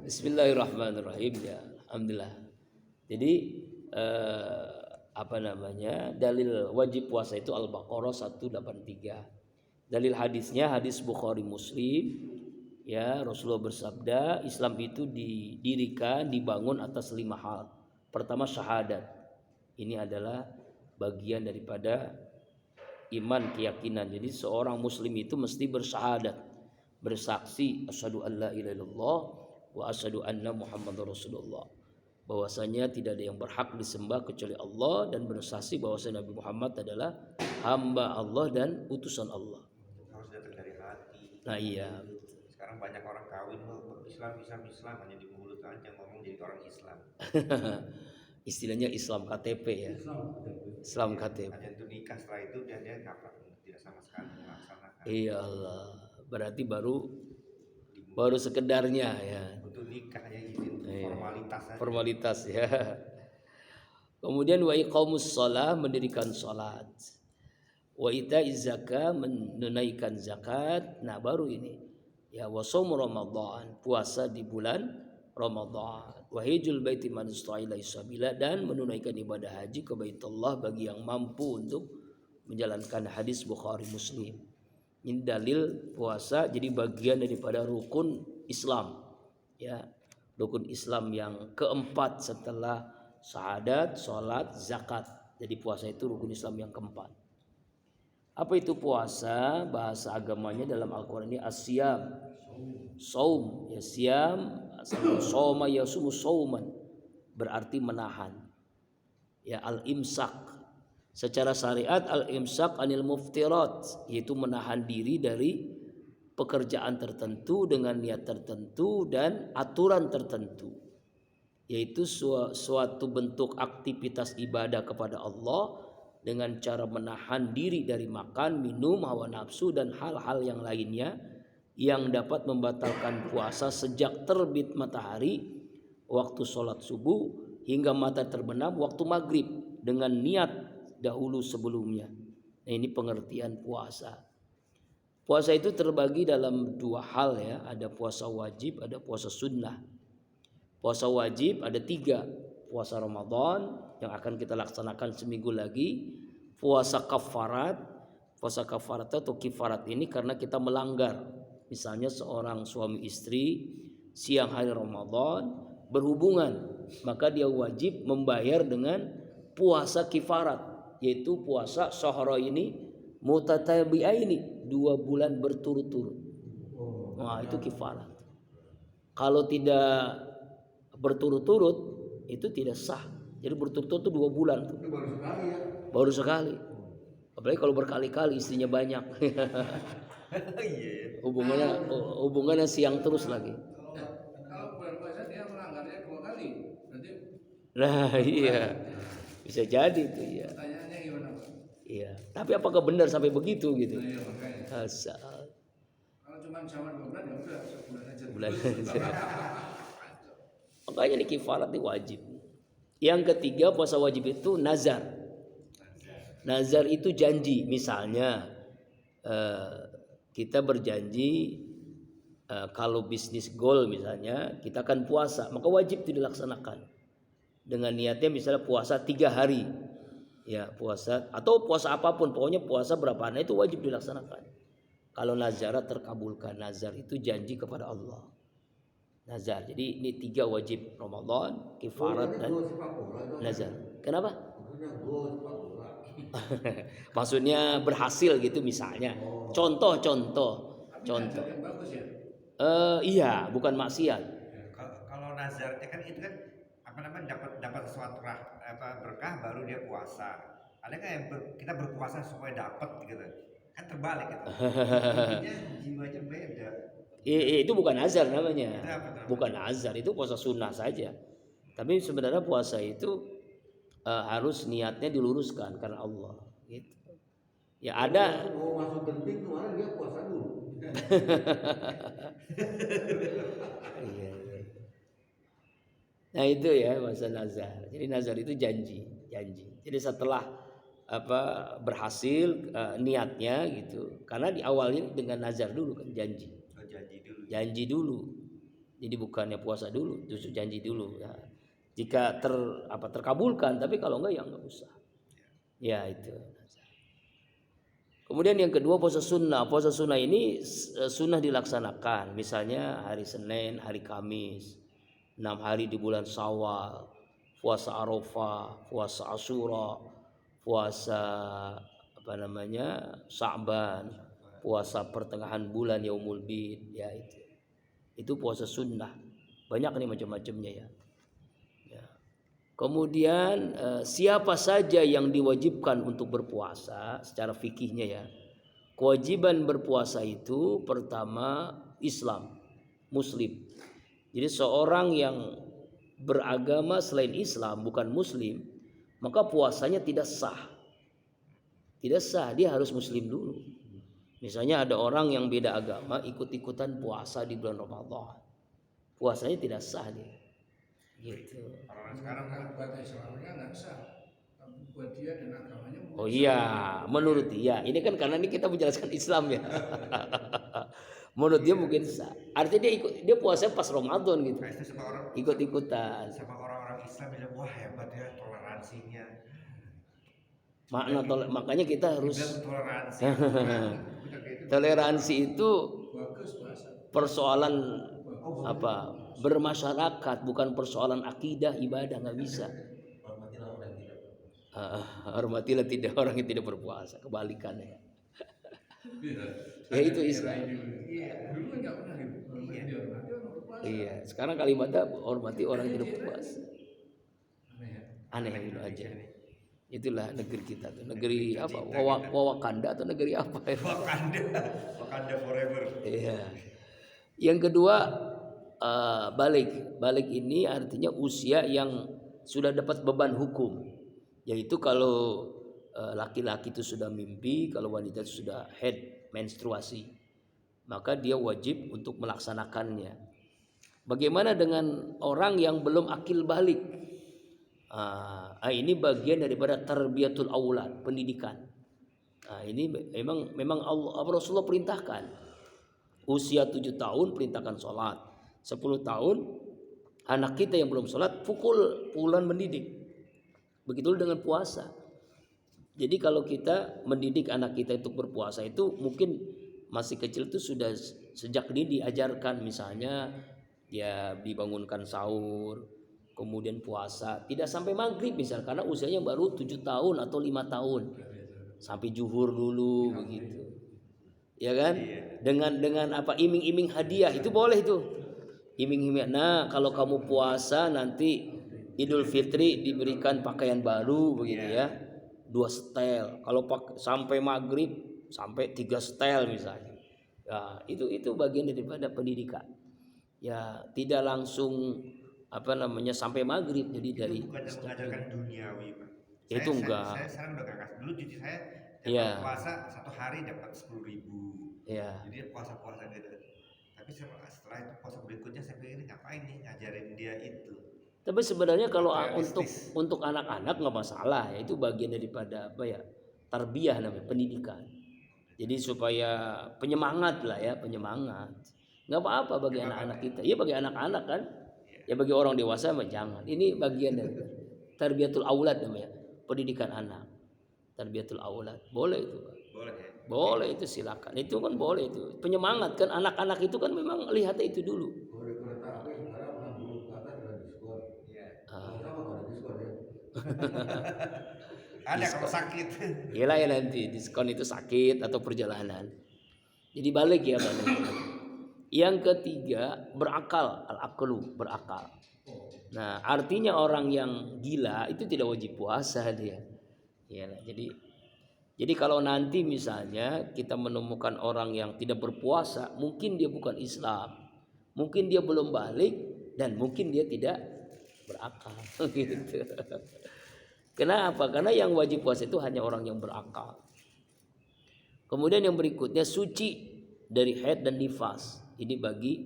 Bismillahirrahmanirrahim ya. Alhamdulillah. Jadi dalil wajib puasa itu Al-Baqarah 183. Dalil hadisnya hadis Bukhari Muslim. Ya, Rasulullah bersabda, Islam itu didirikan, dibangun atas 5 hal. Pertama syahadat. Ini adalah bagian daripada iman, keyakinan. Jadi seorang muslim itu mesti bersyahadat, bersaksi asyhadu an la ilaha illallah wa asyhadu anna muhammadar rasulullah, bahwasanya tidak ada yang berhak disembah kecuali Allah, dan bersaksi bahwasanya Nabi Muhammad adalah hamba Allah dan utusan Allah. Harus datang dari hati. Nah iya. Sekarang banyak orang kawin Islam hanya di mulut aja ngomong jadi orang Islam. Istilahnya Islam KTP ya. Islam KTP. Ada itu nikah, setelah itu dia ngapa tidak sama sekali melaksanakan. Iya Allah. Berarti baru sekedarnya ya. Untuk nikah ya izin formalitas aja. Formalitas ya. Kemudian wa iqamus shalah, mendirikan salat. Wa itaiz zakah, menunaikan zakat. Nah, baru ini. Ya, wa shaum Ramadan, puasa di bulan Ramadan. Wa hijjul baiti man istata'a ilaihi sabila, dan menunaikan ibadah haji ke Baitullah bagi yang mampu untuk menjalankan. Hadis Bukhari Muslim. Ini dalil puasa jadi bagian daripada rukun Islam. Ya, rukun Islam yang keempat setelah syahadat, salat, zakat. Jadi puasa itu rukun Islam yang keempat. Apa itu puasa? Bahasa agamanya dalam Al-Qur'an ini asyam. Saum, ya siam, soma yasumu sauman, berarti menahan. Ya, al-imsak. Secara syariat al-imsak anil muftirat, yaitu menahan diri dari pekerjaan tertentu dengan niat tertentu dan aturan tertentu, yaitu suatu bentuk aktivitas ibadah kepada Allah dengan cara menahan diri dari makan, minum, hawa nafsu dan hal-hal yang lainnya yang dapat membatalkan puasa sejak terbit matahari waktu sholat subuh hingga mata terbenam waktu maghrib dengan niat dahulu sebelumnya. Nah, ini pengertian puasa. Puasa itu terbagi dalam 2 hal ya, ada puasa wajib, ada puasa sunnah. Puasa wajib ada 3, puasa Ramadan yang akan kita laksanakan seminggu lagi, puasa kafarat. Puasa kafarat atau kifarat ini karena kita melanggar. Misalnya seorang suami istri siang hari Ramadan berhubungan, maka dia wajib membayar dengan puasa kifarat, yaitu puasa syahra ini mutatabi'aini, 2 bulan berturut-turut. Nah, itu kifarat. Kalau tidak berturut-turut itu tidak sah. Jadi berturut-turut itu 2 bulan. Itu baru sekali ya. Baru sekali. Apalagi kalau berkali-kali istrinya banyak. Hubungannya siang terus lagi. Kalau bulan puasa dia melanggarnya 2 kali. Berarti Nah, iya. Bisa jadi itu ya. pertanyaannya gimana, Pak? Iya. Tapi apakah benar sampai begitu gitu? Iya, makanya. Asal. Kalau cuma sama 2 bulan ya udah sebulan aja. Bulan aja. Makanya ini kifarat ini wajib. Yang ketiga puasa wajib itu nazar. Nazar itu janji. Misalnya kita berjanji kalau bisnis goal misalnya kita akan puasa, maka wajib itu dilaksanakan dengan niatnya. Misalnya puasa 3 hari ya, puasa atau puasa apapun, pokoknya puasa berapa hari itu wajib dilaksanakan. Kalau nazar terkabulkan. Nazar itu janji kepada Allah. Nazar. Jadi ini 3 wajib Ramadan, kifarat dan nazar. Kenapa? Maksudnya berhasil gitu misalnya. Contoh. Yang bagus ya. Iya, bukan maksiat. Kalau nazarnya kan itu kan dapat sesuatu berkah baru dia puasa. Ada kan yang kita berpuasa supaya dapat gitu. Kan terbalik gitu. Intinya jiwanya beda. Itu bukan nazar namanya. Bukan nazar, itu puasa sunnah saja. Tapi sebenarnya puasa itu harus niatnya diluruskan karena Allah gitu. Ya ada Mau masuk genting kemarin dia puasa dulu. Iya. Nah itu ya masa nazar. Jadi nazar itu janji. Jadi setelah berhasil niatnya gitu. Karena diawali dengan nazar dulu kan, janji. Janji dulu. Jadi bukannya puasa dulu, justru janji dulu ya. Jika terkabulkan, tapi kalau enggak ya enggak usah. Ya itu. Kemudian yang kedua puasa sunnah. Puasa sunnah ini sunnah dilaksanakan. Misalnya hari Senin, hari Kamis, 6 hari di bulan Syawal, puasa Arafah, puasa Asyura, puasa Sa'ban, puasa pertengahan bulan Yaumul Bid, ya itu. Itu puasa sunnah. Banyak nih macam-macamnya ya. Kemudian siapa saja yang diwajibkan untuk berpuasa secara fikihnya ya. Kewajiban berpuasa itu pertama Islam, Muslim. Jadi seorang yang beragama selain Islam bukan Muslim, maka puasanya tidak sah. Tidak sah, dia harus Muslim dulu. Misalnya ada orang yang beda agama ikut-ikutan puasa di bulan Ramadan, puasanya tidak sah dia. Gitu. Orang sekarang kan buat Islamnya nggak sah, tapi buat dia dan agamanya. Oh iya, menurut dia. Ini kan karena ini kita menjelaskan Islam ya. Menurut dia mungkin sah. Artinya dia puasa pas Ramadan gitu. Ikut-ikutan. Sama orang-orang Islam bilang wah hebat ya toleransinya. Makanya kita harus toleransi. Toleransi itu persoalan bermasyarakat, bukan persoalan akidah ibadah, nggak bisa. Hormatilah tidak orang yang tidak berpuasa, kebalikannya. Ya itu Islam. Iya, sekarang kalimatnya hormati orang yang tidak berpuasa. Aneh itu aja. Itulah negeri kita tuh, negeri apa? Wakanda atau negeri apa ya? Wakanda forever. Iya. Yang kedua balik ini artinya usia yang sudah dapat beban hukum, yaitu kalau laki-laki itu sudah mimpi, kalau wanita itu sudah haid menstruasi, maka dia wajib untuk melaksanakannya. Bagaimana dengan orang yang belum akil balik? Ini bagian daripada tarbiyatul aulad, pendidikan. Ini memang Rasulullah perintahkan. Usia 7 tahun perintahkan sholat, 10 tahun anak kita yang belum sholat pukulan mendidik. Begitu dengan puasa. Jadi kalau kita mendidik anak kita untuk berpuasa itu mungkin masih kecil itu sudah sejak dini diajarkan, misalnya ya dibangunkan sahur, kemudian puasa tidak sampai maghrib misal, karena usianya baru 7 tahun atau 5 tahun, sampai zuhur dulu begitu. Ya kan? Dengan iming-iming hadiah itu boleh tuh. Iming-iming. Nah, kalau kamu puasa nanti Idul Fitri diberikan pakaian baru begitu ya. 2 setel. Kalau sampai maghrib sampai 3 setel misalnya. Ya, itu bagian daripada pendidikan. Ya, tidak langsung sampai maghrib. Jadi dari mengajarkan duniawi, Pak. Itu enggak. Saya sekarang udah kakak. Dulu cucu saya puasa 1 hari dapat 10.000. Ya. Jadi puasa-puasa gitu. Tapi setelah itu puasa berikutnya saya pikir ngapain nih ngajarin dia itu. Tapi sebenarnya kalau untuk anak-anak nggak masalah ya, itu bagian daripada tarbiyah namanya, pendidikan. Jadi supaya penyemangat lah ya, penyemangat. Nggak apa-apa bagi anak-anak kita. Ya bagi anak-anak kan. Ya bagi orang dewasa mah jangan. Ini bagian dari tarbiyatul aulad namanya, pendidikan anak. Tarbiyatul aulad. Boleh itu, Pak. Boleh ya. Boleh itu silakan. Itu kan boleh itu. Penyemangat kan anak-anak itu kan memang lihat itu dulu. Ada kalau sakit. Iyalah ya nanti diskon itu sakit atau perjalanan. Jadi balik. Yang ketiga berakal, al-aqlu, berakal. Nah, artinya orang yang gila itu tidak wajib puasa dia. Iyalah. Jadi kalau nanti misalnya kita menemukan orang yang tidak berpuasa, mungkin dia bukan Islam, mungkin dia belum balik, dan mungkin dia tidak berakal. Gitu. Kenapa? Karena yang wajib puasa itu hanya orang yang berakal. Kemudian yang berikutnya suci dari haid dan nifas. Ini bagi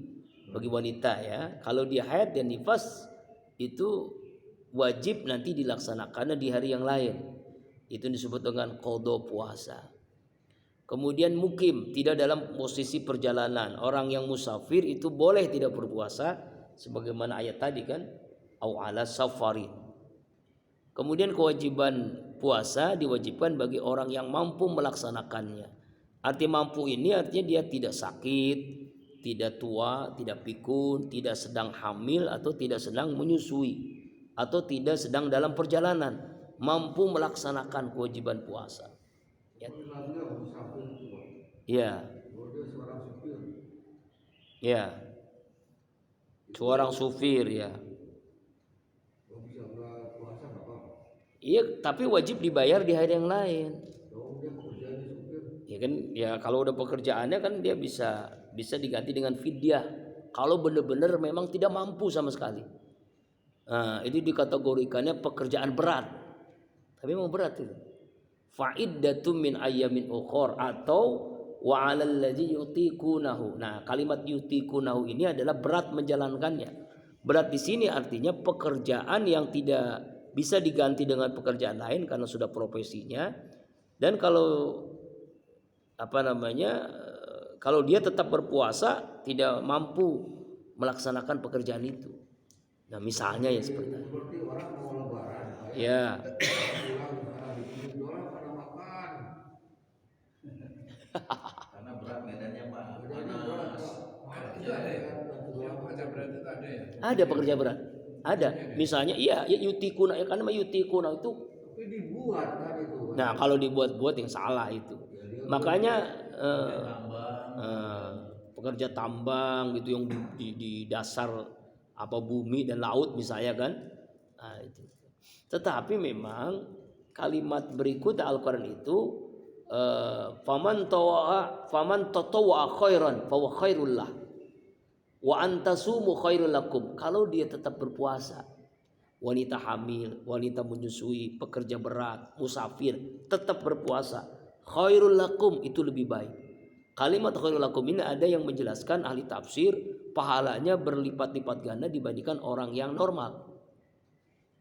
wanita ya. Kalau dia haid dan nifas itu wajib nanti dilaksanakannya di hari yang lain. Itu disebut dengan qada puasa. Kemudian mukim, tidak dalam posisi perjalanan. Orang yang musafir itu boleh tidak berpuasa sebagaimana ayat tadi kan, au ala safarin. Kemudian kewajiban puasa diwajibkan bagi orang yang mampu melaksanakannya. Arti mampu ini artinya dia tidak sakit, tidak tua, tidak pikun, tidak sedang hamil atau tidak sedang menyusui atau tidak sedang dalam perjalanan, mampu melaksanakan kewajiban puasa. Ya. Ya. Ya. Seorang supir ya. Iya, tapi wajib dibayar di hari yang lain. Ya kan, ya kalau udah pekerjaannya kan dia bisa diganti dengan fidyah. Kalau benar-benar memang tidak mampu sama sekali. Nah, itu dikategorikannya pekerjaan berat. Tapi memang berat itu. Fa'iddatum min ayyamin ukhor atau wa 'alal ladzi yutiqunahu. Nah, kalimat yutiqunahu ini adalah berat menjalankannya. Berat di sini artinya pekerjaan yang tidak bisa diganti dengan pekerjaan lain karena sudah profesinya. Dan kalau kalau dia tetap berpuasa tidak mampu melaksanakan pekerjaan itu. Nah, misalnya ya seperti itu. Orang mau lebaran, Ya. karena berat medannya Pak. Itu ada ya? Yang pekerja berat itu ada ya? Ada pekerja berat. Ada. Misalnya ya yutikuna ya karena yutikuna itu. Tapi dibuat kan itu. Nah, kalau dibuat-buat yang salah itu. Makanya pekerja tambang gitu yang di dasar bumi dan laut misalnya kan. Nah, itu. Tetapi memang kalimat berikut Al-Qur'an itu faman tatawwa khairan fa huwa khairul lah wa antasumu khairul lakum. Kalau dia tetap berpuasa, wanita hamil, wanita menyusui, pekerja berat, musafir tetap berpuasa, khairul lakum, itu lebih baik. Kalimat khairul lakum ini ada yang menjelaskan ahli tafsir pahalanya berlipat-lipat ganda dibandingkan orang yang normal.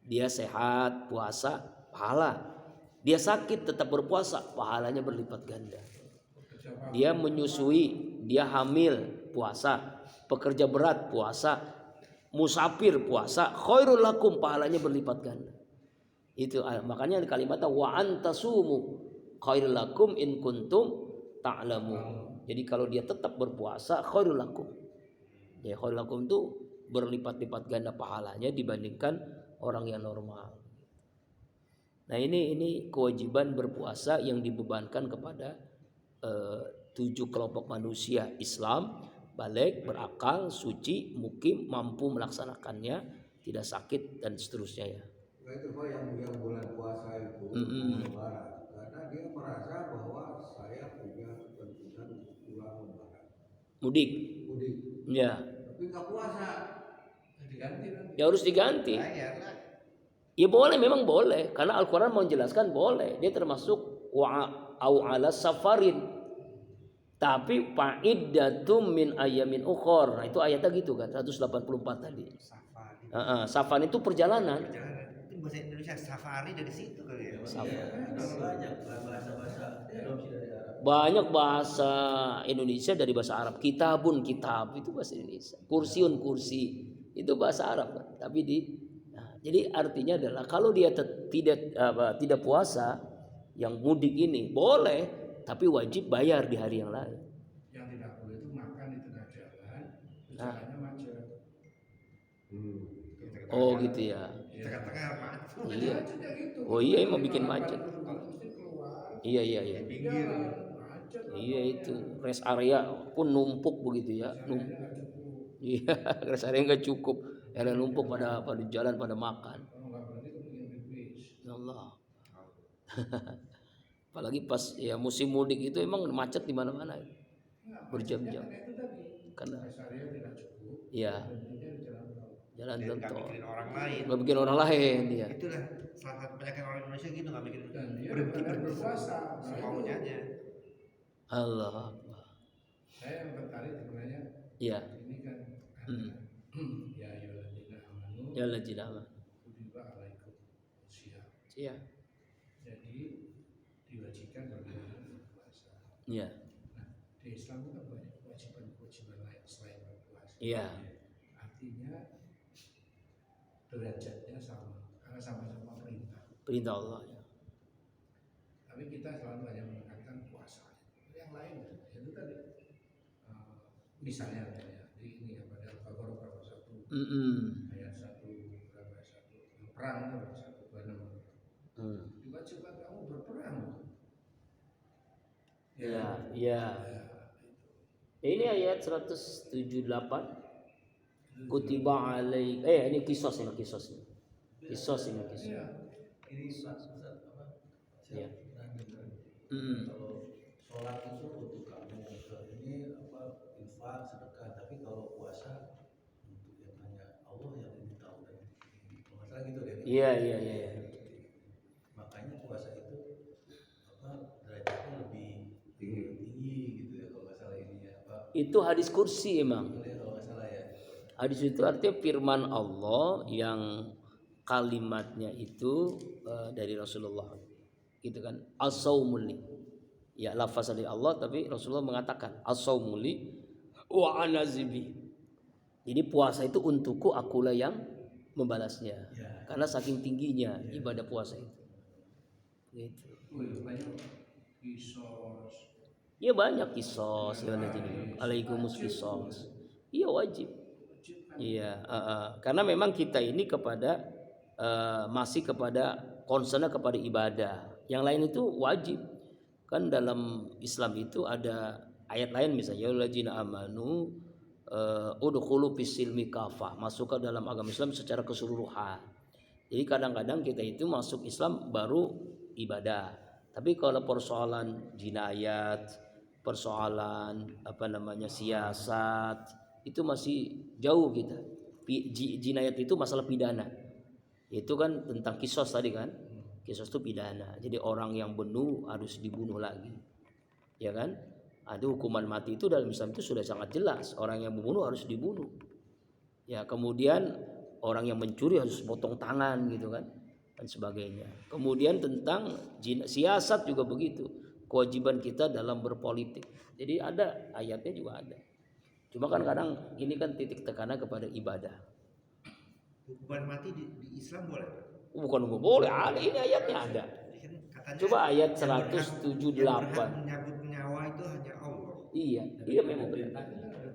Dia sehat, puasa, pahala. Dia sakit tetap berpuasa, pahalanya berlipat ganda. Dia menyusui, dia hamil, puasa. Pekerja berat, puasa. Musafir, puasa. Khairul lakum, pahalanya berlipat ganda. Itu makanya kalimatnya wa antasumu khairul lakum in kuntum ta'lamun. Jadi kalau dia tetap berpuasa, khairul lakum. Ya, khairul lakum itu berlipat-lipat ganda pahalanya dibandingkan orang yang normal. Nah, ini kewajiban berpuasa yang dibebankan kepada 7 kelompok manusia: Islam, balik, berakal, suci, mukim, mampu melaksanakannya, tidak sakit dan seterusnya ya. Nah, itu Pak yang bulan puasa itu lebaran. Karena dia merasa bahwa saya punya kepentingan untuk pulang lebaran. Mudik. Ya. Tapi nggak puasa. Diganti nanti. Ya harus diganti. Ya boleh, memang boleh, karena Al-Quran mau menjelaskan boleh. Dia termasuk au ala safarin. Tapi fa'iddatum min ayyamin ukhor. Nah, itu ayatnya gitu kan, 184 tadi. Safari itu perjalanan. Itu bahasa Indonesia safari dari situ kali ya. Banyak bahasa Indonesia dari bahasa Arab. Kitabun, kitab itu bahasa Indonesia. Kursiun, kursi itu bahasa Arab kan. Tapi jadi artinya adalah kalau dia tidak puasa, yang mudik ini boleh, tapi wajib bayar di hari yang lain. Yang tidak boleh itu makan di tengah jalan, jalannya macet. Oh gitu ya. Tengah-tengah macet. Iya. Gitu. Oh iya, mau bikin macet. Mesti keluar. Iya. Macet. Iya itu rest area pun numpuk begitu ya. Iya, rest area nggak cukup. Ada numpuk pada jalan pada makan. Kalau nggak berhenti kemudian pipis. Ya Allah. Apalagi pas ya musim mudik itu emang macet di mana-mana. Berjam-jam. Karena rest area tidak cukup. Iya. Berhentinya di jalan tol. Jalan Nggak tol. mikirin orang lain. Nggak bikin orang lain ya. Itulah salah satu penyakit orang Indonesia gitu, nggak bikin Dan dia berhenti berpuasa. semaunya aja. Allah. Saya yang tertarik sebenarnya. Iya. Ini kan ya ayyuhalladzina amanu Ya lajinama. kutiba alaikum syiyam. Iya. Jadi diwajibkan bagi kalian berpuasa. Iya. Nah, di Islam itu kan banyak kewajiban-kewajiban lain selain berpuasa. Iya. Artinya derajatnya sama karena sama-sama perintah. Perintah Allah. Ya. Tapi kita selalu hanya menekankan puasa. Yang lain itu tadi misalnya ya, di ini ya pada Al-Baqarah berapa satu ayat 1 berapa satu perang itu 126. Diwajibkan kamu berperang. Ya, ya. Ini ayat 178. Kutiba alaik. Ini kisos ini. Kisos ini. Iya. Ini Ustaz apa? Ya. Kalau sholat itu untuk kamu, ini apa infak sedekah, tapi kalau puasa untuk yang hanya Allah yang lebih tahu dan masalah gitu deh. Iya. Makanya puasa itu apa derajatnya lebih tinggi gitu ya kalau masalah ini ya apa. Itu hadis kursi emang. Kalau masalah ya. Hadis itu artinya firman Allah yang kalimatnya itu dari Rasulullah. Gitu kan. As-saumuli. Ya lafaz dari Allah tapi Rasulullah mengatakan as-saumuli wa anazibi. Jadi puasa itu untukku, akulah yang membalasnya. Ya. Karena saking tingginya ibadah puasa itu. Gitu. Banyak kisos. Ya banyak kisos ya alaikumus kisos. Iya wajib. Iya, karena memang kita ini kepada masih kepada concernnya kepada ibadah. Yang lain itu wajib. Kan dalam Islam itu ada ayat lain misalnya ya alladzina amanu udkhulu fis-silmi kafah, masuk ke dalam agama Islam secara keseluruhan. Jadi kadang-kadang kita itu masuk Islam baru ibadah. Tapi kalau persoalan jinayat, persoalan siasat itu masih jauh kita. Jinayat itu masalah pidana. Itu kan tentang kisos tadi kan. Kisos itu pidana. Jadi orang yang bunuh harus dibunuh lagi. Ya kan? Ada hukuman mati itu dalam Islam itu sudah sangat jelas. Orang yang membunuh harus dibunuh. Ya, kemudian orang yang mencuri harus potong tangan gitu kan. Dan sebagainya. Kemudian tentang siasat juga begitu. Kewajiban kita dalam berpolitik. Jadi ada ayatnya juga ada. Cuma kan kadang ini kan titik tekanan kepada ibadah. Hukuman mati di Islam boleh? Bukan boleh, ada ini ayatnya ada. Katanya Coba ayat yang 178. berhak menyabut nyawa itu hanya Allah. Iya memang benar.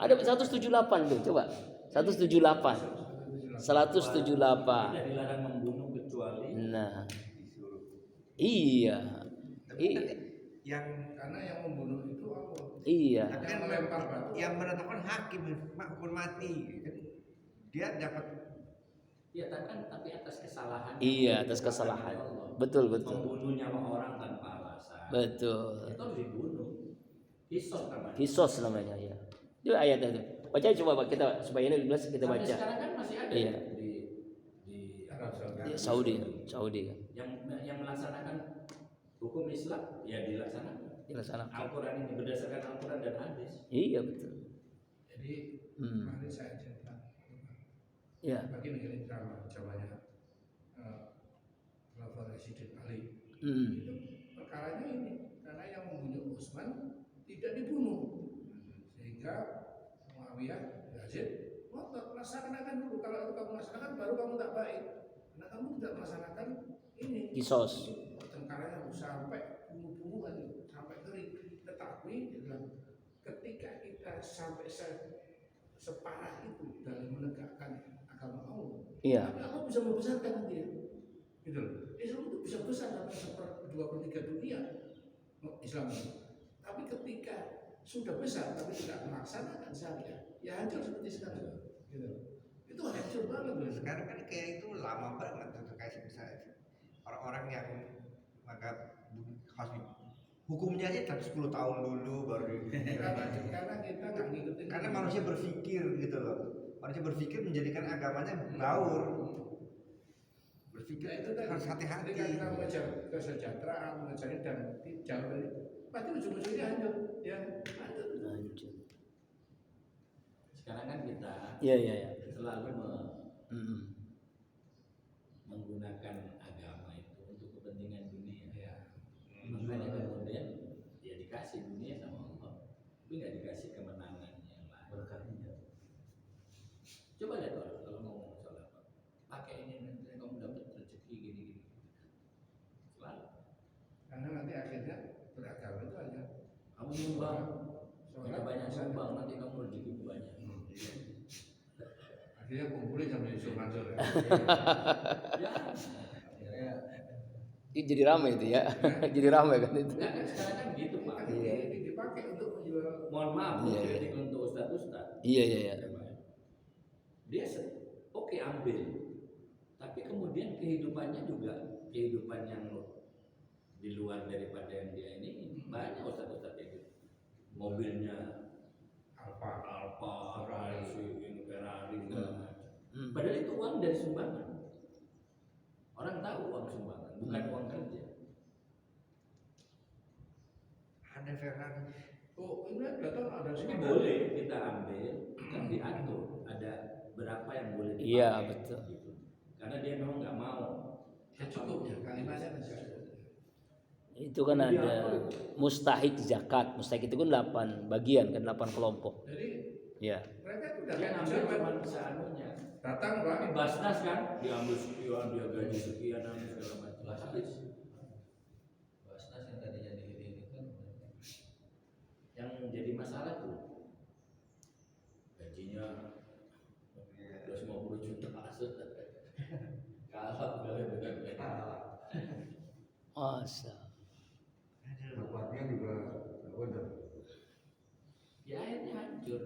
Ada 178 tuh, coba. 178. 178. Tidak dilarang membunuh kecuali Nah. Iya. Yang Karena yang membunuh itu Allah. Iya. tapi kan melempar batu. yang menetapkan hakim hukuman mati kan dia dapat. ya tapi atas kesalahan. Iya, atas kesalahan. Betul. Membunuh nyawa orang tanpa alasan. Betul. Itu harus dibunuh. Kisos namanya. Kisos namanya ya. Itu ayatnya itu. Baca coba kita supaya ini jelas kita Sampai baca. sekarang kan masih ada Iya. di Arab Saudi. Ya, Saudi kan. yang melaksanakan hukum Islam ya dilaksanakan. Dilaksanakan. Al-Quran ini berdasarkan Al-Quran dan hadis. Iya betul. Jadi kemarin saya cerita. Ya. Bagi negeri drama zamannya Bapak Presiden Ali. Itu perkaranya ini karena yang membunuh Utsman tidak dibunuh sehingga Muawiyah Yazid ngotot laksanakan dulu, kalau itu kamu laksanakan baru kamu tak baik karena kamu tidak melaksanakan ini Kisos. tengkaranya sampai bunuh-bunuhan sampai kering. Tetapi ketika kita sampai separah itu dalam menegakkan agama Allah, Iya. tapi Allah bisa membesarkan dia, gitu loh. Islam itu bisa besar sampai 1/23 dunia Islam itu. Tapi ketika sudah besar tapi tidak melaksanakan syariat, ya hancur seperti sekarang, gitu. Itu hancur banget loh. Sekarang kan kayak itu lama banget tuh kayak misalnya orang-orang yang menganggap harus hukumnya aja tapi 10 tahun dulu baru Karena kita nggak ngikutin. karena manusia berpikir gitu loh. Manusia berpikir menjadikan agamanya baur. Berpikir Ya, itu tadi. harus hati-hati. Ketika kita mengejar kesejahteraan, mengejar dan jauh dari pasti ujung-ujungnya hancur, ya hancur. Sekarang kan kita Iya. selalu menggunakan agama itu untuk kepentingan dunia. Ya. Makanya kemudian ya dikasih dunia sama tapi nggak dikasih kemenangan yang lain. Berkahnya. Coba lihat orang kalau ngomong soal apa, pakai ini nanti kamu dapat rezeki gini. Selalu. Karena nanti akhirnya beragama itu hanya Kamu nyumbang, sholat, kita banyak puasa. nyumbang, nanti kamu rezeki banyak. Akhirnya kumpulin sama Yusuf Mansur ya. Ya, Akhirnya Jadi ramai itu ya. Jadi ramai kan itu. nah, sekarang kan gitu Pak. Iya. Ini dipakai untuk menjual. Mohon maaf, Iya, iya. kritik untuk ustadz. Iya. Dia oke ambil, tapi kemudian kehidupannya juga kehidupan yang di luar daripada yang dia ini. Banyak ustadz itu mobilnya Alfa. Ferrari, segala macam. Hmm. Padahal itu uang dari sumbangan. Orang tahu uang sumbangan, bukan uang kerja. Ada Ferrari. Oh ini datang ada Jadi sepeda. boleh kita ambil, kan diatur ada berapa yang boleh dipakai. Iya, betul. Gitu. Karena dia memang nggak mau. Ya cukup ya kalimatnya saja. Itu kan ada mustahik zakat. Mustahik itu kan 8 bagian kan 8 kelompok. Jadi Ya. mereka itu udah Dia kayak ngambil pejabat. cuma seadunya. Datang Tapi Pak. Basnas kan diambil sekian, dia gaji sekian, ambil segala macam. Habis. Basnas yang tadinya ini kan Yang jadi masalah tuh gajinya 250 juta kalah dengan Masa. Tempatnya juga benar. ya akhirnya hancur.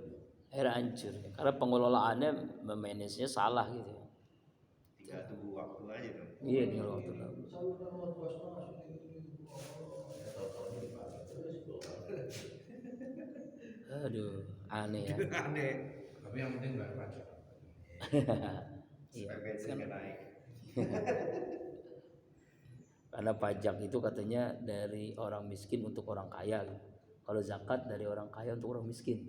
Akhirnya hancur. Karena pengelolaannya memanagenya salah gitu. Tinggal tunggu waktu aja tuh. Iya di waktu lalu. Aduh, aneh ya. Aneh. Tapi yang penting nggak pajak. Iya. Supaya bensinnya naik. Karena pajak itu katanya dari orang miskin untuk orang kaya. Gitu. Kalau zakat dari orang kaya untuk orang miskin.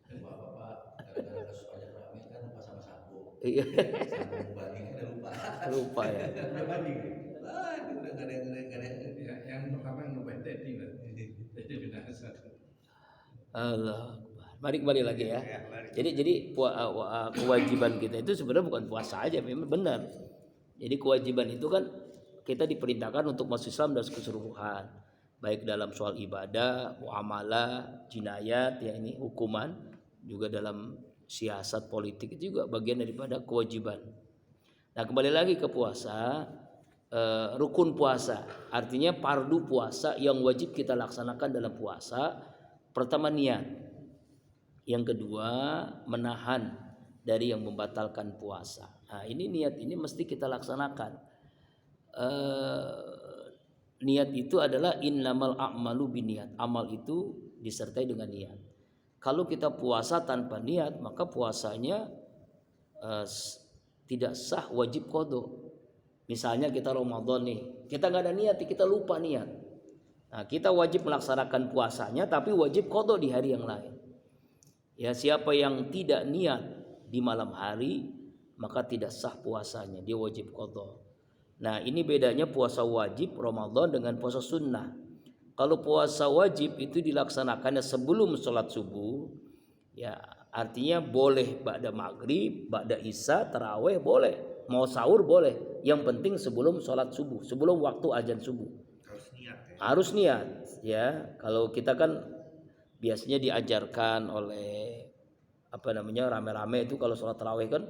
Bapak-bapak gara-gara kasus pajak rame kan lupa sama sabu. Iya. Sabu bandingnya udah lupa. Lupa ya. Udah banding. Udah gak ada. Ya, yang pertama yang lupain Teddy kan. Teddy binasa. Allah. Mari kembali lagi ya. Ya, mari. Jadi kewajiban kita itu sebenarnya bukan puasa aja, memang benar. Jadi kewajiban itu kan kita diperintahkan untuk masuk Islam dalam keseluruhan, baik dalam soal ibadah, muamalah, jinayat, ya ini hukuman, juga dalam siasat politik itu juga bagian daripada kewajiban. Nah kembali lagi ke puasa, rukun puasa, artinya fardu puasa yang wajib kita laksanakan dalam puasa. Pertama niat, yang kedua menahan dari yang membatalkan puasa. Nah ini niat ini mesti kita laksanakan. Niat itu adalah innamal a'malu biniat. Amal itu disertai dengan niat. Kalau kita puasa tanpa niat maka puasanya tidak sah, wajib qadha. Misalnya kita Ramadan nih, kita nggak ada niat, kita lupa niat. Nah, kita wajib melaksanakan puasanya tapi wajib qadha di hari yang lain. Ya, siapa yang tidak niat di malam hari maka tidak sah puasanya, dia wajib qadha. Nah, ini bedanya puasa wajib Ramadan dengan puasa sunnah. Kalau puasa wajib itu dilaksanakannya sebelum sholat subuh, ya artinya boleh ba'da maghrib, ba'da isya, taraweh boleh, mau sahur boleh. Yang penting sebelum sholat subuh, sebelum waktu azan subuh. Harus niat ya. Harus niat, ya. Kalau kita kan biasanya diajarkan oleh rame-rame itu kalau sholat tarawih kan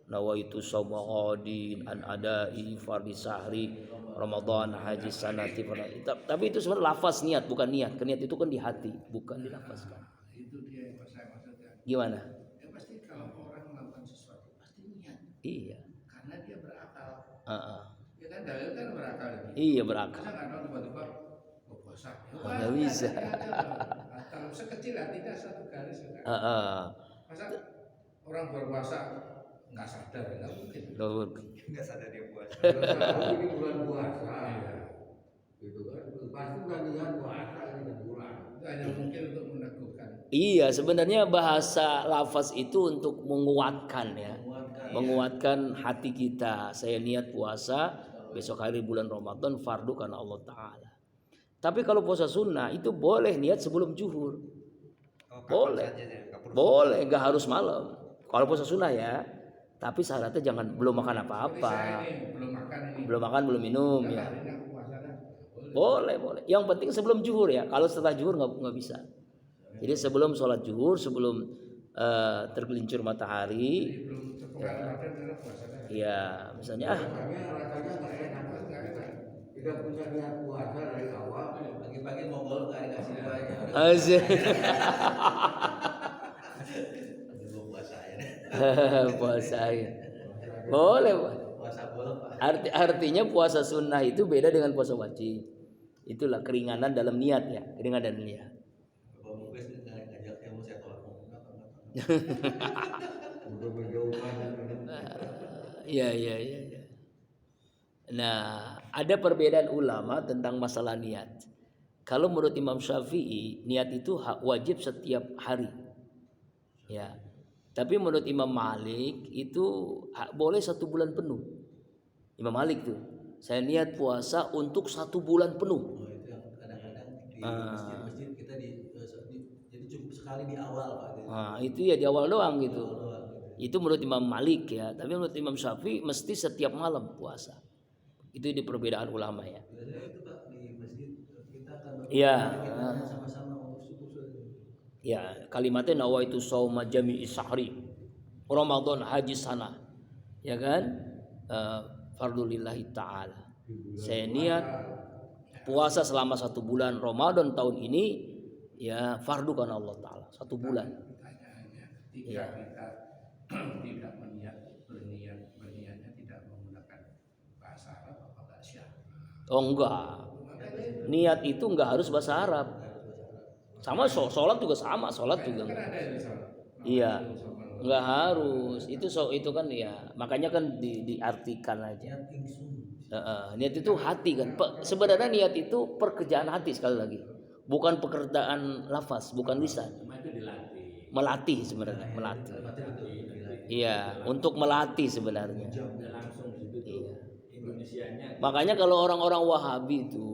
nawaitu shauma ghadin an ada'i fardhi sahri Ramadan haji sanati. Tapi itu sebenarnya lafaz niat, bukan niat. Niat itu kan di hati, bukan dilafazkan. Itu dia yang saya maksudkan. Gimana? Ya pasti kalau orang melakukan sesuatu pasti niat Iya. karena dia berakal. Uh-uh. Ya kan dalil kan berakal ini. Iya berakal. Masa nggak tahu tiba-tiba puasa. Ya, Nggak bisa. Kalau sekecil hatinya satu garis. Ya, kan? Uh-uh. Masa orang berpuasa nggak sadar ya nggak mungkin. Nggak sadar dia puasa. Ini bulan puasa, Iya. gitu kan? Pasti udah niat puasa ini kan bulan. Itu hanya mungkin untuk meneguhkan. Iya, sebenarnya bahasa lafaz itu untuk menguatkan ya. Menguatkan hati kita. Saya niat puasa besok hari bulan Ramadan fardu karena Allah Ta'ala. Tapi kalau puasa sunnah itu boleh niat sebelum zuhur. Oh kapan Boleh. saja ya, nggak perlu. Boleh, nggak harus malam. Kalau puasa sunnah ya, tapi syaratnya jangan belum makan Seperti apa-apa, saya ini belum makan ini. belum makan, belum minum Udah ya. lah, ini aku puasa dah. Boleh, boleh. Yang penting sebelum zuhur ya. Kalau setelah zuhur nggak bisa. Jadi sebelum sholat zuhur, sebelum tergelincir matahari, Jadi belum terpengaruh badan karena puasa dah. ya misalnya Rasanya nggak enak. Tidak punya niat puasa dari awal. Pagi-pagi mau golf nggak dikasih doanya. Asik. Belum puasa ya. puasain. Boleh. Puasa golf Pak. Artinya puasa sunnah itu beda dengan puasa wajib. Itulah keringanan dalam niat ya, keringanan dalam niat. Bapak Muklis ngajak yang mau saya tolak enggak. Udah menjauhkan. Iya. Nah, ada perbedaan ulama tentang masalah niat. Kalau menurut Imam Syafi'i, niat itu wajib setiap hari. Ya. Tapi menurut Imam Malik itu boleh 1 bulan penuh. Imam Malik tuh, saya niat puasa untuk 1 bulan penuh. Oh, itu yang kadang-kadang di masjid-masjid kita jadi cukup sekali di awal Pak. Nah, itu ya di awal doang Di gitu. awal doang, gitu. Itu menurut Imam Malik ya. Tapi menurut Imam Syafi'i mesti setiap malam puasa. Itu di perbedaan ulama ya. Biasanya itu Pak di masjid kita akan Iya. kita sama-sama untuk syukur. Ya, kalimatnya nawaitu shauma jami'i sahri. Ramadan haji sana. Ya kan? Fardulillahi ta'ala. Saya niat puasa selama 1 bulan Ramadan tahun ini ya fardu karena Allah Ta'ala 1 bulan. Pertanyaannya, Iya. kita tidak berniatnya tidak menggunakan bahasa Arab apa bahasa Arab. Oh enggak, niat itu enggak harus bahasa Arab. Sama sholat juga sama, sholat juga Kan enggak. ada yang salah. Iya, enggak harus. Itu kan ya, makanya kan diartikan aja. Niat ingsun. Niat itu hati kan. Sebenarnya niat itu pekerjaan hati sekali lagi, bukan pekerjaan lafaz, bukan lisan. Cuma itu dilatih. Melatih sebenarnya, melatih. Dilatih. Iya, untuk melatih sebenarnya. Udah langsung di situ. Iya. Indonesianya. Makanya kalau orang-orang Wahabi itu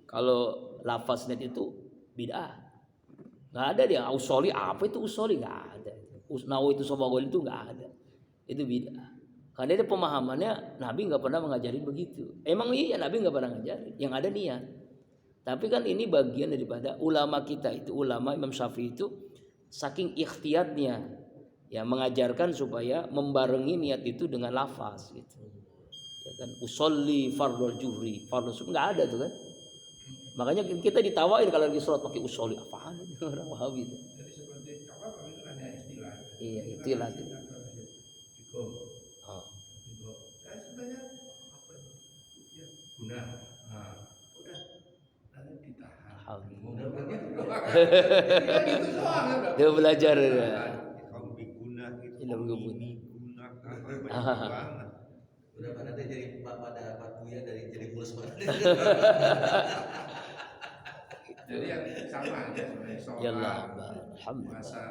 kalau lafaz niat itu bid'ah. Nggak ada dia usoli, apa itu usoli, nggak ada. Nawa itu sobagol itu nggak ada. Itu bid'ah. Karena dia pemahamannya Nabi nggak pernah mengajarin begitu. Emang iya Nabi nggak pernah ngajarin. Yang ada niat. Tapi kan ini bagian daripada ulama kita itu, ulama Imam Syafi'i itu saking ikhtiyatnya ya mengajarkan supaya membarengi niat itu dengan lafaz gitu. Ya kan usolli fardul juhri, fardul subuh nggak ada tuh kan. Makanya kita ditawain kalau lagi sholat pakai usolli, apaan itu orang Wahabi itu. Jadi seperti apa itu hanya istilah. Iya, istilah itu. Ikom. Oh. Sebenarnya apa itu? Ya, guna. Nah, udah nanti ditahan. Alhamdulillah. Ya gitu doang ya udah. Dia belajar ya. Kaum biguna itu Ilmu kaum kebun. ini guna banyak banget. Udah pada jadi pada Buya dari jadi mulus banget. Jadi yang sama aja sebenarnya Ya Allah, sholat, alhamdulillah. puasa,